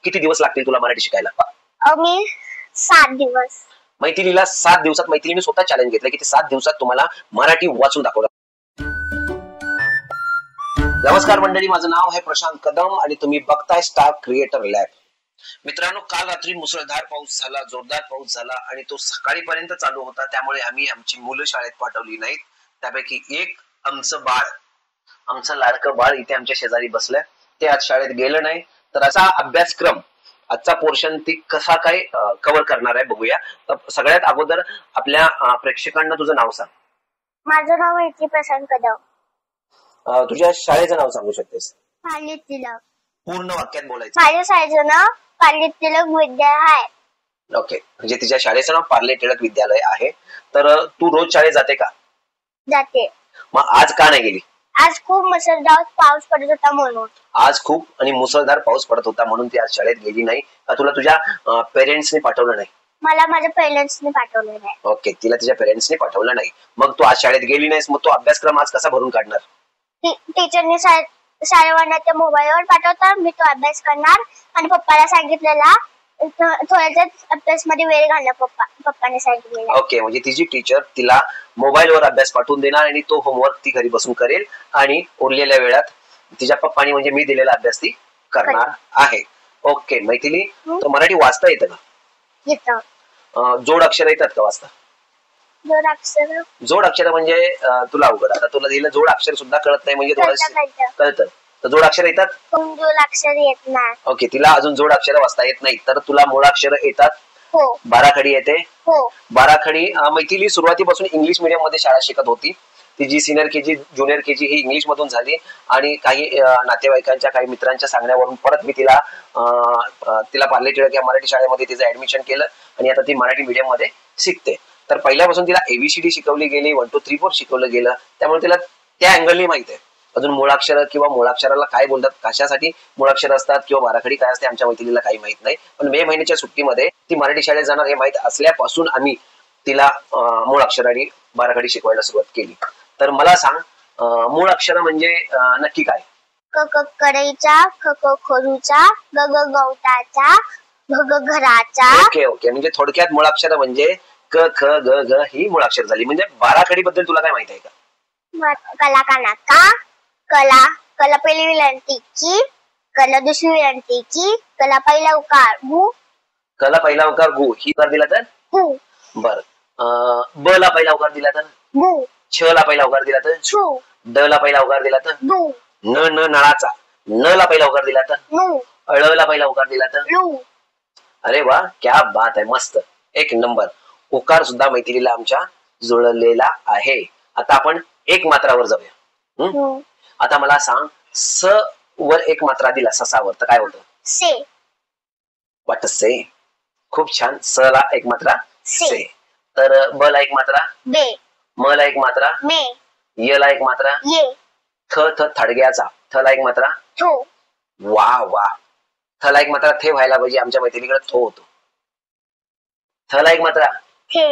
किती दिवस लागतील तुला मराठी शिकायला? मी 7 दिवस. मैथिलीला 7 दिवसात, मैथिलीने स्वतः चॅलेंज घेतलं की 7 दिवसात तुम्हाला मराठी वाचून दाखवलं. नमस्कार मंडळी, माझं नाव आहे प्रशांत कदम आणि तुम्ही बघताय स्टार क्रिएटर लॅब. मित्रांनो, काल रात्री मुसळधार पाऊस झाला, जोरदार पाऊस झाला आणि तो सकाळीपर्यंत चालू होता. त्यामुळे आम्ही आमची मुलं शाळेत पाठवली नाहीत. त्यापैकी एक आमचं बाळ, आमचं लाडकं बाळ इथे आमच्या शेजारी बसलंय, ते आज शाळेत गेलं नाही. तर असा अभ्यासक्रम, आजचा पोर्शन ती कसा काय कव्हर करणार आहे बघूया. तर सगळ्यात अगोदर आपल्या प्रेक्षकांना तुझं नाव सांग. माझं नाव मैत्री प्रशांत कदम. तुझ्या शाळेचं नाव सांगू शकतेस? पार्ले तिलक. पूर्ण वाक्यात बोलायचं. माझ्या शाळेचं नाव पार्ले तिलक विद्यालय आहे. ओके, म्हणजे तिच्या शाळेचं नाव पार्ले टिळक विद्यालय आहे. तर तू रोज शाळेत जाते का? जाते. मग आज का नाही गेली? आज खूप मुसळधार पाऊस पडत होता म्हणून. आज खूप आणि मुसळधार पाऊस पडत होता म्हणून ती आज शाळेत गेली नाही. का तुला तुझ्या पेरेंट्सने पाठवलं नाही? मला माझ्या पेरेंट्सने पाठवलं नाही. ओके, तिला तिच्या पेरेंट्सने पाठवलं नाही. मग तू आज शाळेत गेली नाहीस, मग तो अभ्यासक्रम आज कसा भरून काढणार? टीचरने शाळेवर मोबाईलवर पाठवतात, मी तो अभ्यास करणार आणि पप्पाला सांगितलेला थोड्याच अभ्यास मध्ये वेळ घालणार पप्पाने सांगितलेला. ओके, म्हणजे तिची टीचर तिला मोबाईलवर अभ्यास पाठवून देणार आणि तो होमवर्क ती घरी बसून करेल आणि उरलेल्या वेळात तिच्या पप्पानी म्हणजे मी दिलेला अभ्यास ती करणार आहे. ओके मैथिली, तर मराठी वाचता येतं का? येतं. जोड अक्षर येतात का वाचता? जोड अक्षर म्हणजे तुला अवघड, आता तुला दिलं जोड अक्षर सुद्धा कळत नाही म्हणजे थोडं कळतं. तर जोड अक्षर येतात? जोड अक्षर येत नाही. ओके, तिला अजून जोड अक्षर वाचता येत नाही. तर तुला मूळाक्षर येतात? हो. बाराखडी येते? हो. बाराखडी. मैथिली सुरुवातीपासून इंग्लिश मीडियम मध्ये शाळा शिकत होती. तिची सिनियर केजी, ज्युनियर केजी ही इंग्लिश मधून झाली आणि काही नातेवाईकांच्या, काही मित्रांच्या सांगण्यावरून परत मी तिला पार्ले टिळक या मराठी शाळेमध्ये तिचं ऍडमिशन केलं आणि आता ती मराठी मीडियम मध्ये शिकते. तर पहिल्यापासून तिला एबीसीडी शिकवली गेली, 1 2 3 4 शिकवलं गेलं. त्यामुळे तिला त्या अँगलनी माहिती आहे. अजून मूळाक्षर किंवा मूळाक्षराला काय बोलतात, कशासाठी मूळाक्षर असतात किंवा बाराखडी काय असते आमच्या मैत्रिणीला काही माहित नाही. पण मे महिन्याच्या सुट्टीमध्ये ती मराठी शाळेत जाणार हे माहित असल्यापासून आम्ही तिला मूळाक्षर आणि बाराखडी शिकवायला सुरुवात केली. तर मला सांग, मूळाक्षर म्हणजे नक्की काय? क क कढईचा, ख ख खोरूचा, ग ग गवताचा, घ ग घराचा. ओके ओके, म्हणजे थोडक्यात मूळाक्षर म्हणजे क ख ग घ ही मूळाक्षर झाली. म्हणजे बाराखडी बद्दल तुला काय माहिती आहे का? कला का नाका, कला पहिली विलंटीची, कला दुसरी विलंटीची, कला पहिला उकार गु. कला पहिला उकार गु ही उकार दिला तर गु. बर. ब ला पहिला उकार दिला तर गु. छ ला पहिला उकार दिला तर छु. ड ला पहिला उकार दिला तर दु. न नळाचा, न ला पहिला उकार दिला तर नु. ळ ला पहिला उकार दिला तर लु. अरे वा, क्या बात आहे, मस्त, एक नंबर. उकार सुद्धा मैथिलीला आमच्या जुळलेला आहे. आता आपण एक मात्रावर जाऊया. आता मला सांग, स वर एक मात्रा दिला ससावर तर काय होतं? से. वाट से. खूप छान. स ला एक मात्रा से. तर ब ला एक मात्रा बे. म ला एक मात्रा मे. य ला एक मात्रा ये. थ थ थडग्याचा, थ ला एक मात्रा थो. वा वा. थ ला एक मात्रा थे व्हायला पाहिजे, आमच्या मैत्रिणीकडे थो होतो. थ ला एक मात्रा थे.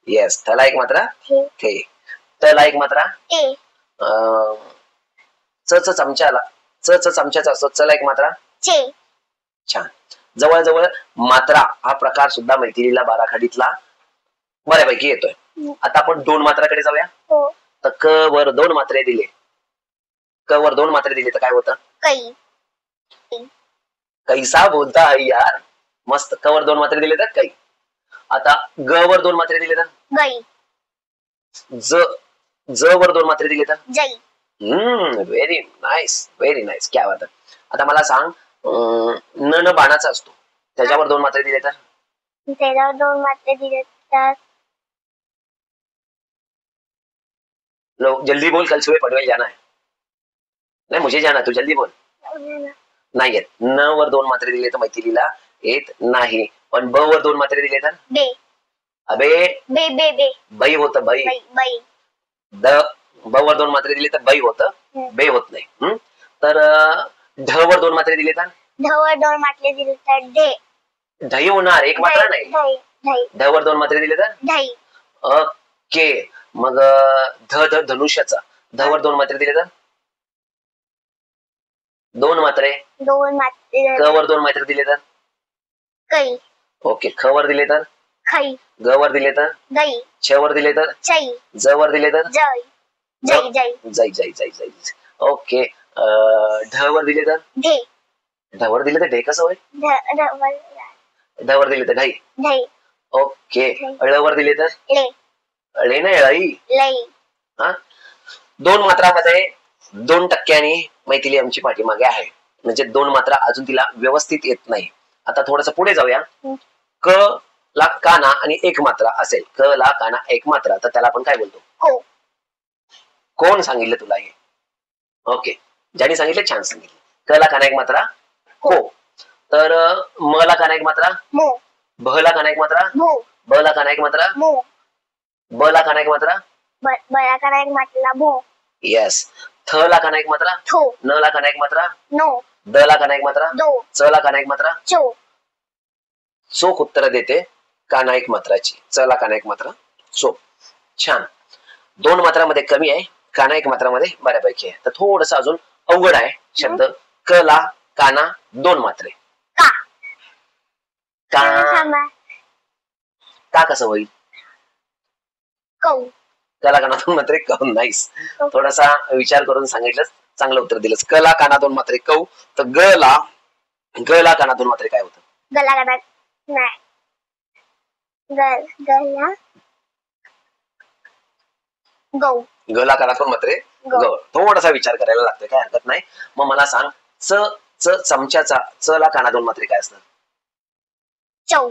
येस, थ ला एक मात्रा थे. त ला एक मात्रा ए. च चमच्याला, च चमच्याचा असतो, च ला एक मात्रा चे. छान. जवळजवळ मात्रा हा प्रकार सुद्धा मैथिलीला बाराखडीतला बऱ्यापैकी येतोय. आता आपण 2 मात्राकडे जाऊया. हो. तर क वर 2 मात्रे दिले, क वर 2 मात्रे दिले तर काय होतं? कै. कैसा बोलता है यार, मस्त. क वर 2 मात्रे दिले तर कै. आता ग वर 2 मात्रे दिले तर गई. ज वर 2 मात्रे दिले तर जई. व्हेरी नाईस, व्हेरी नाईस, क्या बात. आता मला सांग, न बाणाचा असतो, त्याच्यावर 2 मात्रे दिले तर? त्याच्यावर 2 मात्रे दिले तर लो जल्दी बोल, कल सुबह पनवेल जाना है. नाही, मुझे जाना, तू जल्दी बोल. नाही येत. न वर 2 मात्रे दिले तर मैथिलीला येत नाही. पण ब वर 2 मात्रे दिले तर बे. अबे बे बे बे. बाई होतं, बाई. बाई. ब वर 2 मात्रे दिले तर बाई होतं, बे होत नाही. तर ढ वर 2 मात्रे दिले तर ढ वर 2 मात्रे दिले तर ढे. ढई होणार, एक मात्रा नाही. ढ वर 2 मात्रे दिले तर ढई. ओके. मग ध धनुष्याचा, ध वर 2 मात्रे दिले तर 2 मात्रे. 2 मात्रे. क वर 2 मात्रे दिले तर कै. ओके. ख वर दिले तर खै. ग वर दिले तर गै. छ वर दिले तर चै. ज वर दिले तर जै. जै. जै. जै जै जै जै. ओके. ढ वर दिले तर ढे. ढ वर दिले तर ढे कसं होईल? ढ वर दिले तर ढै. ढै. ओके. ळ वर दिले तर ले. ळे नाही ळई. लै. हा. 2 मात्रामध्ये 2% मैथिली आमची पाठीमागे आहे. म्हणजे 2 मात्रा अजून तिला व्यवस्थित येत नाही. आता थोडस पुढे जाऊया. क ला काना आणि एक मात्रा असेल. क ला काना एक मात्रा तर त्याला आपण काय बोलतो? को. कोण सांगितलं तुला हे? ओके. ज्याने सांगितलं छान सांगितलं. क ला काना एक मात्रा को. तर म ला काना एक मात्रा मो. भ ला काना एक मात्रा भो. ब ला काना एक मात्रा मो. ब ला काना एक मात्रा बला काना एक मात्रा भो. येस. थ ला काना एक मात्रा थो. न ला काना एक मात्रा नो. द ला काना एक मात्रा दो. च ला काना एक मात्रा चो. चोख उत्तर देते काना एक मात्राची. च ला काना एक मात्रा चोख. छान. 2 मात्रामध्ये कमी आहे, काना एक मात्रामध्ये बऱ्यापैकी आहे. तर थोडस अजून अवघड आहे शब्द. क ला काना 2 मात्रे. का. का. का कसं होईल? कौ. कला काना 2 मात्रे कौ. नाईस. थोडासा विचार करून सांगितलं, चांगलं उत्तर दिलंस. कला काना 2 मात्रे कौ. तर ग ला काना 2 मात्रे काय होतं? गला काना नाही. गला गौ. गला काना 2 मात्रे ग. थोडासा विचार करायला लागतोय, काय हरकत नाही. मग मला सांग, चमच्याचा च ला काना 2 मात्रे काय असतात? चौ.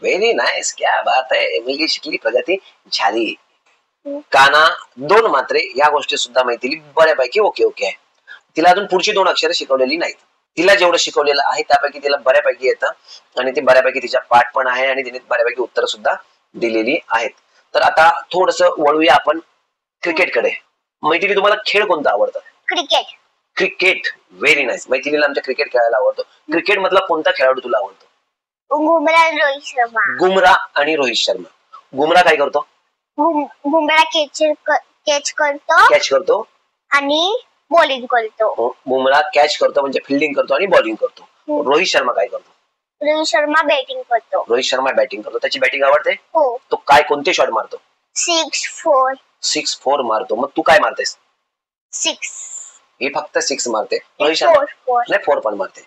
Very nice. क्या बात आहे. मुलगी शिकली, प्रगती झाली. काना 2 मात्रे या गोष्टी सुद्धा मैथिली बऱ्यापैकी ओके ओके आहे. तिला अजून पुढची 2 अक्षरे शिकवलेली नाहीत. तिला जेवढं शिकवलेलं आहे त्यापैकी तिला बऱ्यापैकी येतं आणि ते बऱ्यापैकी तिच्या पाठ पण आहे आणि तिने बऱ्यापैकी उत्तर सुद्धा दिलेली आहेत. तर आता थोडस वळूया आपण क्रिकेटकडे. मैथिली तुम्हाला खेळ कोणता आवडतो? क्रिकेट. क्रिकेट. Very nice. मैथिलीला आमच्या क्रिकेट खेळायला आवडतो. क्रिकेट मधला कोणता खेळाडू तुला आवडतो? बुमराह, रोहित शर्मा. बुमराह आणि रोहित शर्मा. बुमराह काय करतो? बुमराह कॅच करतो आणि बॉलिंग करतो. बुमराह कॅच करतो म्हणजे फिल्डिंग करतो आणि बॉलिंग करतो. रोहित शर्मा काय करतो? रोहित शर्मा बॅटिंग करतो. रोहित शर्मा बॅटिंग करतो. त्याची बॅटिंग आवडते? हो. तो काय कोणते शॉट मारतो? 6-4. 6-4 मारतो. मग तू काय मारतेस? 6. ही फक्त 6 मारते. रोहित शर्मा 4 नाही 4 पण मारते.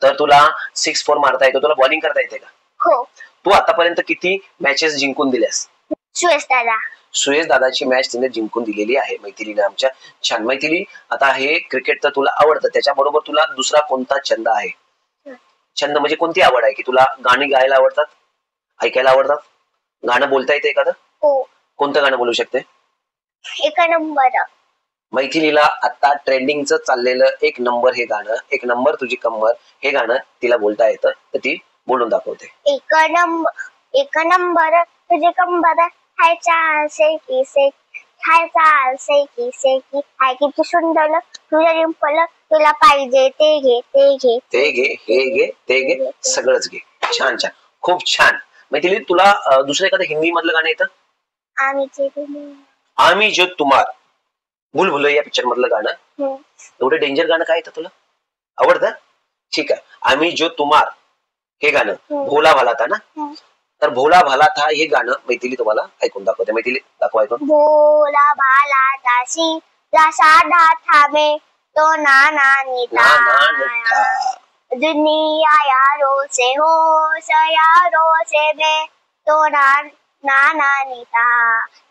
तर तुला 6-4 मारता येतो. तुला बॉलिंग करता येते का? हो. तू आतापर्यंत किती मॅचेस जिंकून दिल्यास? सुयश दादाची मॅच तिने जिंकून दिलेली आहे मैथिलीने आमच्या. छान. मैथिली, आता हे क्रिकेट तर तुला आवडतं, त्याच्याबरोबर तुला दुसरा कोणता छंद आहे? छंद म्हणजे कोणती आवड आहे की तुला? गाणी गायला आवडतात, ऐकायला आवडतात, गाणं बोलता येते एखादं? हो. कोणतं गाणं बोलू शकते? एक नंबर. मैथिलीला आता ट्रेंडिंगचं चाललेलं एक नंबर हे गाणं, एक नंबर तुझी कंबर, हे गाणं तिला बोलता येतं, तर ती बोलून दाखवते. एक नंबर तुझी कंबर, हाय चाल शेकी शेकी, हाय चाल शेकी शेकी, हाय किती सुंदर तुझं रिंपल, तुला पाहिजे ते घे ते घे ते घे हे घे ते घे सगळंच घे. छान छान. खूप छान. मैथिली, तुला दुसरं एखादं हिंदी मधलं गाणं येतं? आम्ही जो तुम्हार, भूलभुलैया पिक्चर मधलं गाणं. एवढं डेंजर गाणं काय येतं तुला? आवडतं? ठीक आहे. आम्ही जो तुम्हार हे गाणं भोला भाला था ना, तर भोला भाला था हे गाणं मैथिली तुम्हाला ऐकून दाखवते. मैथिली दाखवा ऐकून. भोला भाला दासी साधा थामे तो नाना नीता, दुनिया यारों से होश यारों से बे तो नाना नीता,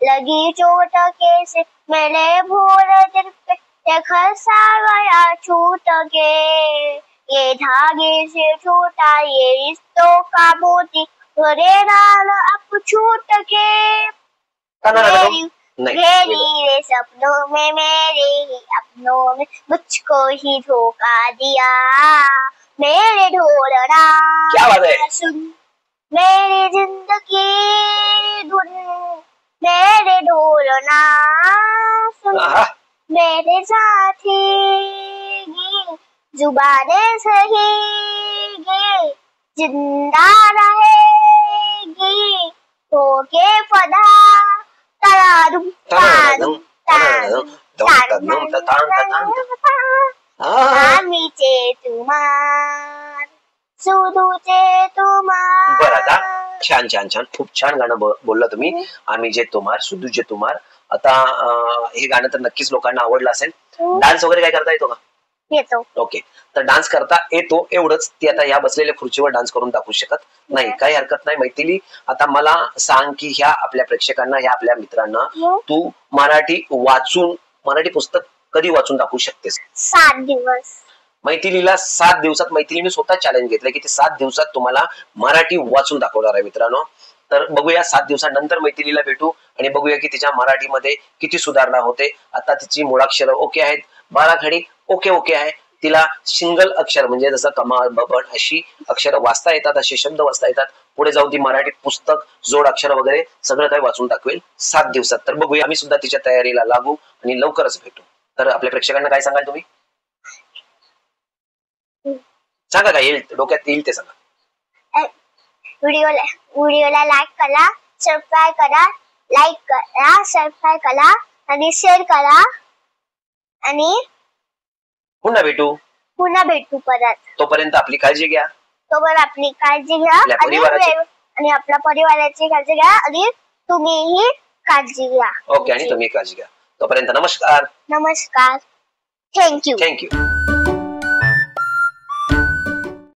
लगी चोट कैसे मेरे भोर दिल पे, देखा सा गया छूट के, ये धागे से छूटा ये रिश्तों का मोती, थोड़े नाल अब छूट के, मेरे सपनों में मेरे ही अपनों में मुझको ही धोखा दिया, मेरे ढोलना क्या बात है? सुन मेरी जिंदगी धुन, मेरे ढोलना सुन मेरे साथी गी, जुबाने सही जिंदा रहेगी होके फदा, तरादुम तादुम आम्हीचे तुमार सुधूचे तुम्हार. बरं आता छान छान छान खूप छान गाणं बोलला तुम्ही. आम्ही जे तुम्हार सुधू जे तुम्हार. आता हे गाणं तर नक्कीच लोकांना आवडलं असेल. डान्स वगैरे काय करता येतो का? येतो. ओके, तर डान्स करता येतो एवढंच. ती आता या बसलेल्या खुर्चीवर डान्स करून दाखवू शकत नाही, काही हरकत नाही. मैथिली, आता मला सांग की ह्या आपल्या प्रेक्षकांना, ह्या आपल्या मित्रांना तू मराठी पुस्तक कधी वाचून दाखवू शकतेस? 7 दिवस. मैथिलीला 7 दिवसात, मैथिलीने स्वतः चॅलेंज घेतलंय की ती 7 दिवसात तुम्हाला मराठी वाचून दाखवणार आहे मित्रांनो. तर बघूया 7 दिवसानंतर मैथिलीला भेटू आणि बघूया की तिच्या मराठीमध्ये किती सुधारणा होते. आता तिची मुळाक्षरं ओके आहेत, बाराखडी ओके ओके आहे. तिला सिंगल अक्षर म्हणजे जसं कमाल, बबन अशी अक्षरं वाचता येतात, असे शब्द वाचता येतात. पुढे जाऊन ती मराठी पुस्तक, जोड अक्षर वगैरे सगळं काही वाचून दाखवेल 7 दिवसात. तर बघूया, आम्ही सुद्धा तिच्या तयारीला लागू आणि लवकरच भेटू. तर आपल्या प्रेक्षकांना काय सांगाल तुम्ही? सांगा, काय येईल डोक्यात येईल ते सांगा. व्हिडिओला लाईक करा, सबस्क्राईब करा, लाईक करा, सबस्क्राईब करा आणि शेअर करा आणि पुन्हा भेटू परत. तोपर्यंत आपली काळजी घ्या. तोपर्यंत आपली काळजी घ्या आणि आपल्या परिवाराची काळजी घ्या आणि तुम्हीही काळजी घ्या. ओके, आणि तुम्ही काळजी घ्या. तोपर्यंत नमस्कार. थँक्यू.